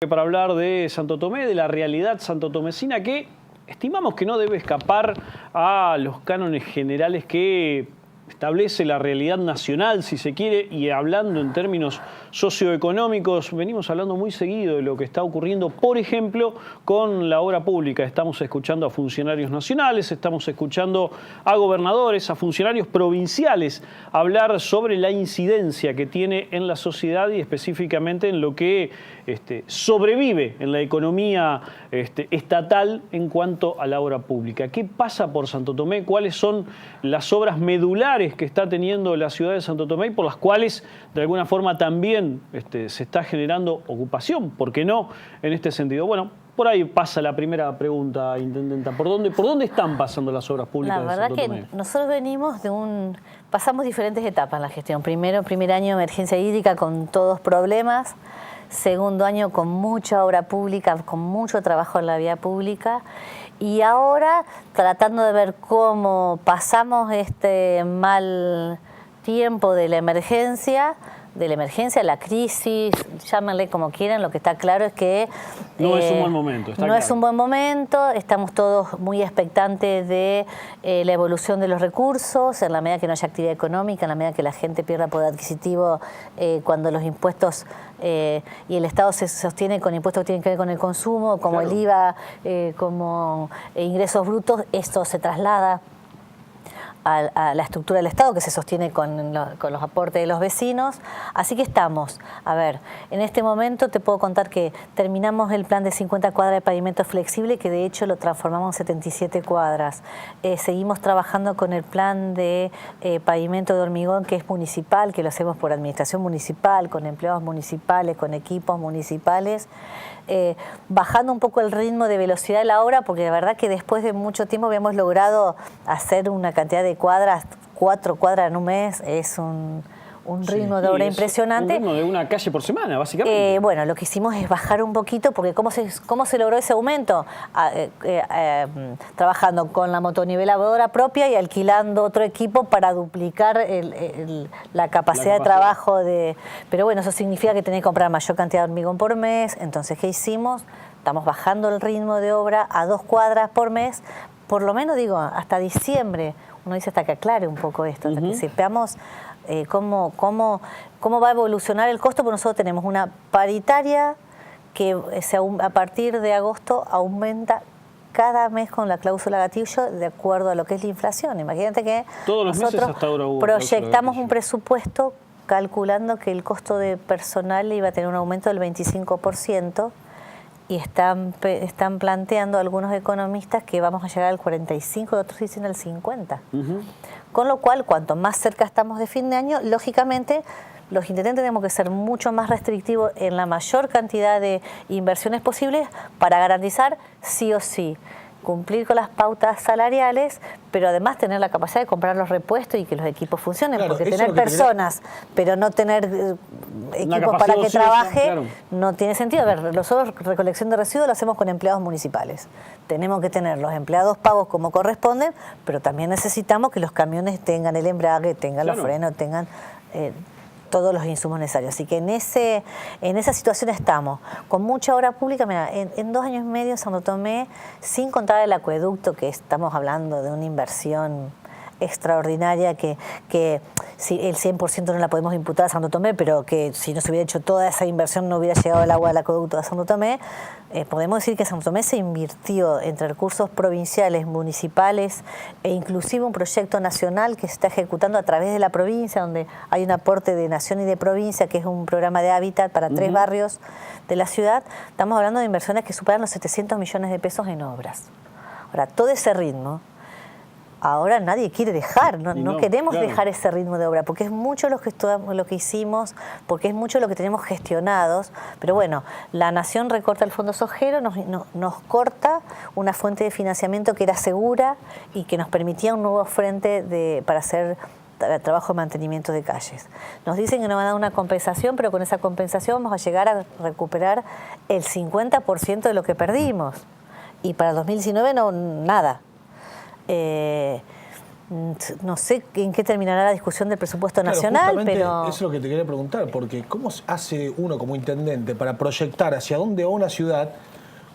para hablar de Santo Tomé, de la realidad santotomecina que estimamos que no debe escapar a los cánones generales que establece la realidad nacional, si se quiere, y hablando en términos socioeconómicos, venimos hablando muy seguido de lo que está ocurriendo, por ejemplo, con la obra pública. Estamos escuchando a funcionarios nacionales, estamos escuchando a gobernadores, a funcionarios provinciales, hablar sobre la incidencia que tiene en la sociedad y específicamente en lo que sobrevive en la economía estatal en cuanto a la obra pública. ¿Qué pasa por Santo Tomé? ¿Cuáles son las obras medulares que está teniendo la ciudad de Santo Tomé y por las cuales de alguna forma también se está generando ocupación? ¿Por qué no en este sentido? Bueno, por ahí pasa la primera pregunta, Intendenta. ¿Por dónde están pasando las obras públicas de Santo Tomé? La verdad que nosotros venimos pasamos diferentes etapas en la gestión. Primer año emergencia hídrica con todos problemas. Segundo año con mucha obra pública, con mucho trabajo en la vía pública. Y ahora tratando de ver cómo pasamos este mal tiempo de la emergencia, la crisis, llámenle como quieran, lo que está claro es que no es un buen momento. No es un buen momento, estamos todos muy expectantes de la evolución de los recursos, en la medida que no haya actividad económica, en la medida que la gente pierda poder adquisitivo, cuando los impuestos y el Estado se sostiene con impuestos que tienen que ver con el consumo, como el IVA, como ingresos brutos, esto se traslada a la estructura del Estado que se sostiene con los aportes de los vecinos. Así que estamos, a ver, en este momento te puedo contar que terminamos el plan de 50 cuadras de pavimento flexible, que de hecho lo transformamos en 77 cuadras. Seguimos trabajando con el plan de pavimento de hormigón, que es municipal, que lo hacemos por administración municipal, con empleados municipales, con equipos municipales. Bajando un poco el ritmo de velocidad de la obra, porque la verdad que después de mucho tiempo habíamos logrado hacer una cantidad de cuadras, 4 cuadras en un mes, es un ritmo de obra impresionante. Un ritmo de una calle por semana, básicamente. Bueno, lo que hicimos es bajar un poquito, porque ¿cómo se logró ese aumento? Trabajando con la motoniveladora propia y alquilando otro equipo para duplicar la capacidad de trabajo. Pero bueno, eso significa que tenés que comprar mayor cantidad de hormigón por mes. Entonces, ¿qué hicimos? Estamos bajando el ritmo de obra a 2 cuadras por mes, por lo menos digo, hasta diciembre. Uno dice hasta que aclare un poco esto, hasta que sepamos cómo va a evolucionar el costo, porque nosotros tenemos una paritaria que a partir de agosto aumenta cada mes con la cláusula gatillo de acuerdo a lo que es la inflación. Imagínate que todos los meses hasta ahora hubo proyectamos un presupuesto calculando que el costo de personal iba a tener un aumento del 25%, y están planteando algunos economistas que vamos a llegar al 45%, otros dicen al 50%. Con lo cual, cuanto más cerca estamos de fin de año, lógicamente los intendentes tenemos que ser mucho más restrictivos en la mayor cantidad de inversiones posibles para garantizar sí o sí cumplir con las pautas salariales, pero además tener la capacidad de comprar los repuestos y que los equipos funcionen, porque tener personas, pero no tener equipos para que trabaje, no tiene sentido. A ver, nosotros recolección de residuos lo hacemos con empleados municipales. Tenemos que tener los empleados pagos como corresponden, pero también necesitamos que los camiones tengan el embrague, tengan los frenos, tengan todos los insumos necesarios. Así que en esa situación estamos, con mucha obra pública. Mira, en 2 años y medio en Santo Tomé, sin contar el acueducto, que estamos hablando de una inversión extraordinaria que si el 100% no la podemos imputar a Santo Tomé, pero que si no se hubiera hecho toda esa inversión no hubiera llegado el agua del acueducto a Santo Tomé. Podemos decir que Santo Tomé se invirtió entre recursos provinciales, municipales e inclusive un proyecto nacional que se está ejecutando a través de la provincia, donde hay un aporte de nación y de provincia, que es un programa de hábitat para 3 barrios de la ciudad. Estamos hablando de inversiones que superan los 700 millones de pesos en obras. Ahora, todo ese ritmo ahora nadie quiere dejar, no queremos dejar ese ritmo de obra, porque es mucho lo que hicimos, porque es mucho lo que tenemos gestionados, pero bueno, la Nación recorta el Fondo Sojero, nos corta una fuente de financiamiento que era segura y que nos permitía un nuevo frente para hacer trabajo de mantenimiento de calles. Nos dicen que nos van a dar una compensación, pero con esa compensación vamos a llegar a recuperar el 50% de lo que perdimos, y para el 2019 nada. No sé en qué terminará la discusión del presupuesto nacional, pero... Eso es lo que te quería preguntar, porque ¿cómo hace uno como intendente para proyectar hacia dónde va una ciudad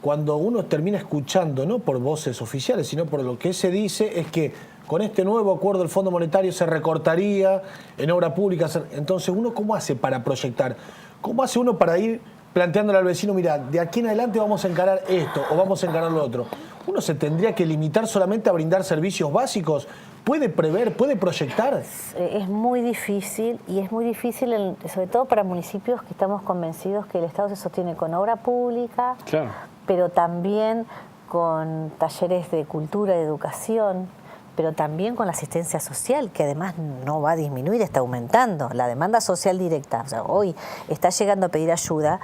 cuando uno termina escuchando, no por voces oficiales, sino por lo que se dice, es que con este nuevo acuerdo del Fondo Monetario se recortaría en obra pública? Entonces, ¿uno cómo hace para proyectar? ¿Cómo hace uno para ir planteándole al vecino, mira, de aquí en adelante vamos a encarar esto o vamos a encarar lo otro? ¿Uno se tendría que limitar solamente a brindar servicios básicos? ¿Puede prever, puede proyectar? Es muy difícil, y es muy difícil, sobre todo para municipios que estamos convencidos que el Estado se sostiene con obra pública, Claro. pero también con talleres de cultura, de educación, pero también con la asistencia social, que además no va a disminuir, está aumentando. La demanda social directa, o sea, hoy está llegando a pedir ayuda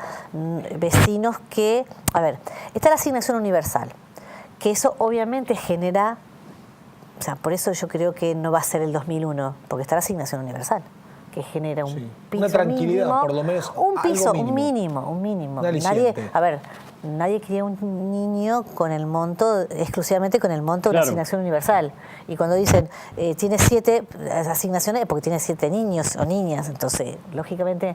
vecinos que... A ver, está la asignación universal, que eso obviamente genera... O sea, por eso yo creo que no va a ser el 2001, porque está la asignación universal, que genera un piso una tranquilidad, mínimo, por lo menos. un piso, algo mínimo. un mínimo. Un aliciente. Nadie quería un niño con el monto, exclusivamente con el monto de una asignación universal. Y cuando dicen, tiene 7 asignaciones, es porque tiene 7 niños o niñas. Entonces, lógicamente,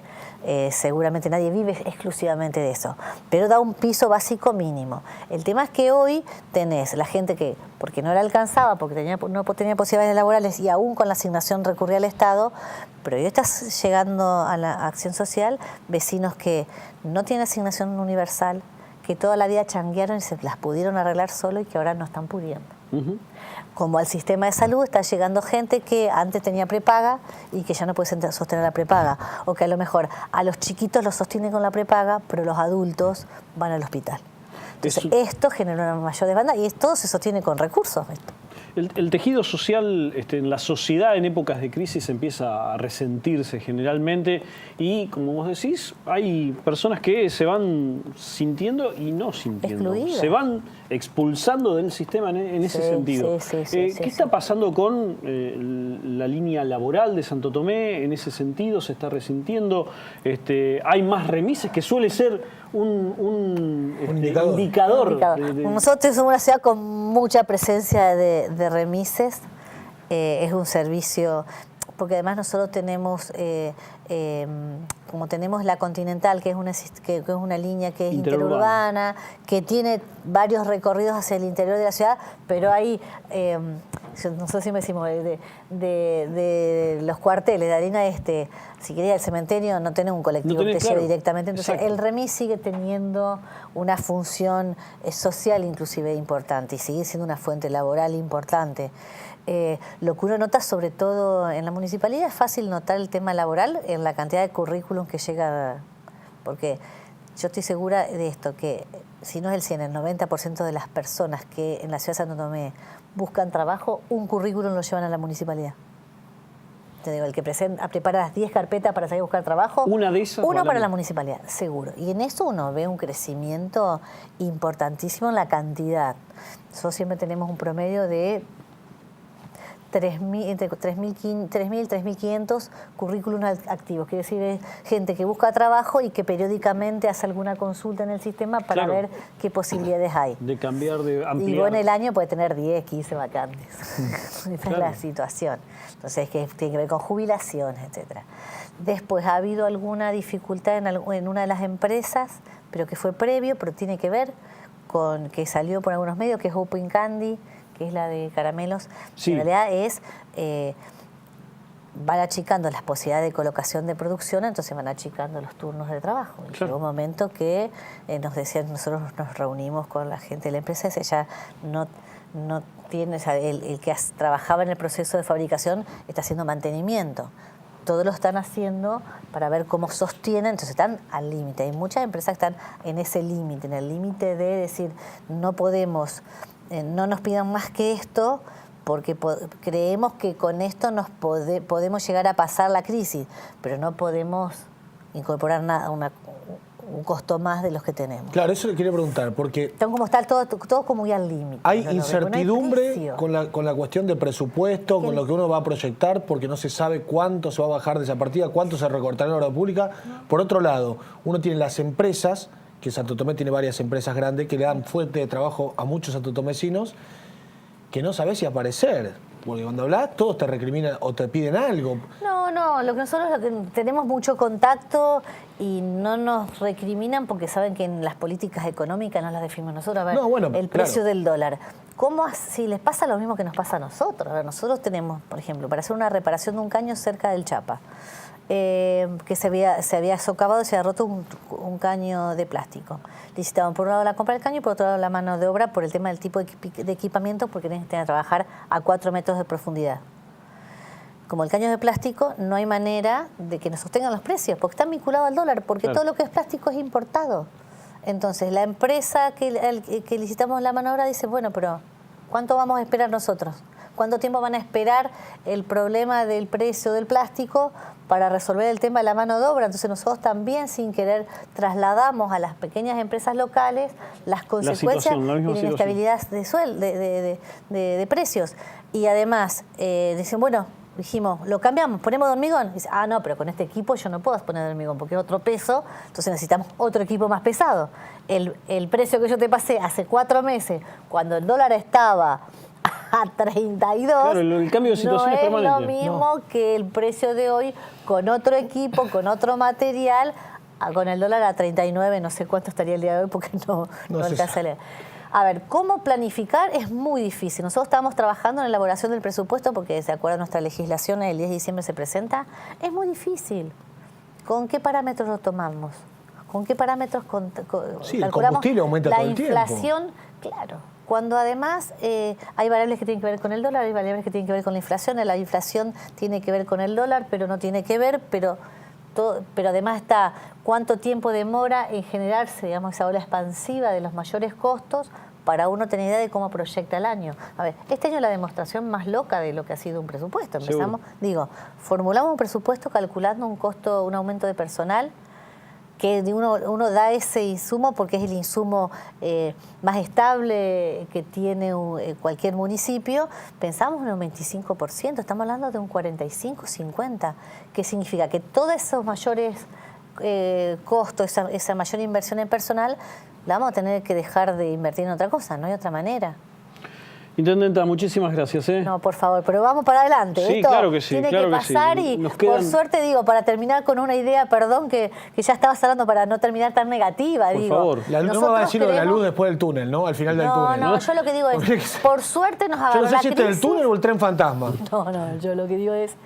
seguramente nadie vive exclusivamente de eso. Pero da un piso básico mínimo. El tema es que hoy tenés la gente que, porque no le alcanzaba, porque no tenía posibilidades laborales y aún con la asignación recurría al Estado, pero hoy estás llegando a la acción social, vecinos que no tienen asignación universal, que toda la vida changuearon y se las pudieron arreglar solo y que ahora no están pudiendo. Como al sistema de salud está llegando gente que antes tenía prepaga y que ya no puede sostener la prepaga, o que a lo mejor a los chiquitos los sostienen con la prepaga, pero los adultos van al hospital. Entonces, esto genera una mayor demanda y todo se sostiene con recursos. El tejido social en la sociedad en épocas de crisis empieza a resentirse generalmente y, como vos decís, hay personas que se van sintiendo y no sintiendo. Excluidas. Se van expulsando del sistema en ese sentido. ¿Qué está pasando con la línea laboral de Santo Tomé en ese sentido? ¿Se está resintiendo? ¿Hay más remises, que suele ser un indicador? Nosotros somos una ciudad con mucha presencia de remises. Es un servicio, porque además nosotros tenemos, como tenemos la Continental, que es una línea que es interurbana, que tiene varios recorridos hacia el interior de la ciudad, pero hay, nosotros siempre decimos, de los cuarteles, de la línea si quería el cementerio, no tenés un colectivo que te lleve directamente. Entonces, el remis sigue teniendo una función social inclusive importante y sigue siendo una fuente laboral importante. Lo que uno nota, sobre todo en la municipalidad, es fácil notar el tema laboral en la cantidad de currículum que llega, porque yo estoy segura de esto, que si no es el 100, el 90% de las personas que en la ciudad de Santo Tomé buscan trabajo, un currículum lo llevan a la municipalidad. Te digo, el que prepara las 10 carpetas para salir a buscar trabajo, una de esas para la municipalidad, seguro. Y en eso uno ve un crecimiento importantísimo en la cantidad. Nosotros siempre tenemos un promedio de entre 3.000 y 3.500 currículums activos. Quiere decir, es gente que busca trabajo y que periódicamente hace alguna consulta en el sistema para ver qué posibilidades hay. De cambiar, de ampliar. Y vos en el año puede tener 10, 15 vacantes. Esa es la situación. Entonces, que tiene que ver con jubilaciones, etcétera. Después, ha habido alguna dificultad en una de las empresas, pero que fue previo, pero tiene que ver con que salió por algunos medios, que es Open Candy, que es la de caramelos. En realidad es, van achicando las posibilidades de colocación de producción, entonces van achicando los turnos de trabajo. Llegó un momento que nos decían, nosotros nos reunimos con la gente de la empresa, ella no tiene, o sea, el que trabajaba en el proceso de fabricación está haciendo mantenimiento. Todos lo están haciendo para ver cómo sostienen, entonces están al límite. Hay muchas empresas que están en ese límite, en el límite de decir, no podemos, no nos pidan más que esto, porque creemos que con esto nos podemos llegar a pasar la crisis, pero no podemos incorporar nada, un costo más de los que tenemos. Claro, eso le quería preguntar, porque... Están como estar todo como muy al límite. Hay incertidumbre con la cuestión de presupuesto, con lo que uno va a proyectar, porque no se sabe cuánto se va a bajar de esa partida, cuánto se recortará en la obra pública. Por otro lado, uno tiene las empresas, que Santo Tomé tiene varias empresas grandes, que le dan fuente de trabajo a muchos santotomecinos, que no sabe si aparecer. Porque cuando hablas, todos te recriminan o te piden algo. No, lo que nosotros tenemos mucho contacto y no nos recriminan porque saben que en las políticas económicas no las definimos nosotros. A ver, el precio del dólar. Si les pasa lo mismo que nos pasa a nosotros? A ver, nosotros tenemos, por ejemplo, para hacer una reparación de un caño cerca del Chapa, que se había socavado y se había roto un caño de plástico. Licitaban por un lado la compra del caño y por otro lado la mano de obra por el tema del tipo de equipamiento, porque tienen que trabajar a 4 metros de profundidad. Como el caño es de plástico, no hay manera de que nos sostengan los precios, porque están vinculados al dólar, porque todo lo que es plástico es importado. Entonces, la empresa que licitamos la mano de obra dice, bueno, pero ¿cuánto vamos a esperar nosotros? ¿Cuánto tiempo van a esperar el problema del precio del plástico para resolver el tema de la mano de obra? Entonces nosotros también, sin querer, trasladamos a las pequeñas empresas locales las consecuencias de la inestabilidad de precios. Y además, dicen, bueno, dijimos, lo cambiamos, ponemos de hormigón. Dice, no, pero con este equipo yo no puedo poner de hormigón porque es otro peso, entonces necesitamos otro equipo más pesado. El precio que yo te pasé hace 4 meses, cuando el dólar estaba a 32, claro, el cambio de situación es permanente. No es lo mismo que el precio de hoy con otro equipo, con otro material, con el dólar a 39, no sé cuánto estaría el día de hoy porque no alcanza a leer. A ver, ¿cómo planificar? Es muy difícil. Nosotros estamos trabajando en la elaboración del presupuesto porque, de acuerdo a nuestra legislación, el 10 de diciembre se presenta. Es muy difícil. ¿Con qué parámetros lo tomamos? ¿Con qué parámetros sí, el calculamos combustible aumenta todo el tiempo. La inflación? Claro. Cuando además hay variables que tienen que ver con el dólar, hay variables que tienen que ver con la inflación. La inflación tiene que ver con el dólar, pero no tiene que ver, pero además está cuánto tiempo demora en generarse, digamos, esa ola expansiva de los mayores costos para uno tener idea de cómo proyecta el año. A ver, este año es la demostración más loca de lo que ha sido un presupuesto. Formulamos un presupuesto calculando un costo, un aumento de personal, que uno da ese insumo porque es el insumo más estable que tiene cualquier municipio. Pensamos en un 25%, estamos hablando de un 45, 50%. ¿Qué significa? Que todos esos mayores costos, esa mayor inversión en personal, la vamos a tener que dejar de invertir en otra cosa, no hay otra manera. Intendenta, muchísimas gracias. No, por favor, pero vamos para adelante. Sí, esto claro que sí. Tiene que pasar y por suerte, para terminar con una idea, perdón, que ya estabas hablando para no terminar tan negativa. Por favor. No me va a decir lo de la luz después del túnel, ¿no? Al final del túnel. No, yo lo que digo es, por suerte nos agarró la crisis. Yo no sé si este es el túnel o el tren fantasma. No, yo lo que digo es,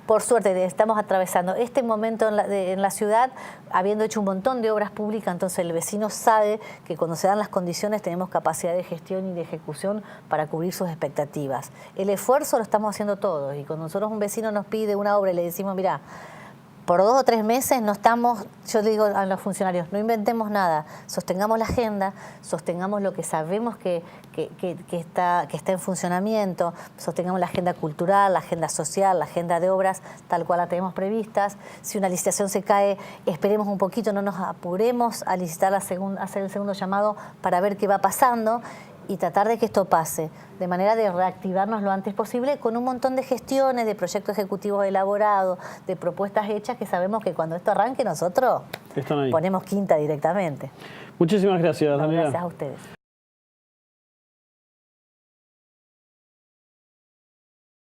por suerte estamos atravesando este momento en la ciudad, habiendo hecho un montón de obras públicas, entonces el vecino sabe que cuando se dan las condiciones tenemos capacidad de gestión y de ejecución para cubrir sus expectativas. El esfuerzo lo estamos haciendo todos y cuando nosotros un vecino nos pide una obra y le decimos, mira, por 2 o 3 meses no estamos, yo le digo a los funcionarios, no inventemos nada, sostengamos la agenda, sostengamos lo que sabemos que está en funcionamiento, sostengamos la agenda cultural, la agenda social, la agenda de obras, tal cual la tenemos previstas. Si una licitación se cae, esperemos un poquito, no nos apuremos a licitar hacer el segundo llamado para ver qué va pasando y tratar de que esto pase, de manera de reactivarnos lo antes posible con un montón de gestiones, de proyectos ejecutivos elaborados, de propuestas hechas que sabemos que cuando esto arranque nosotros ponemos quinta directamente. Muchísimas gracias, Daniela. Gracias a ustedes.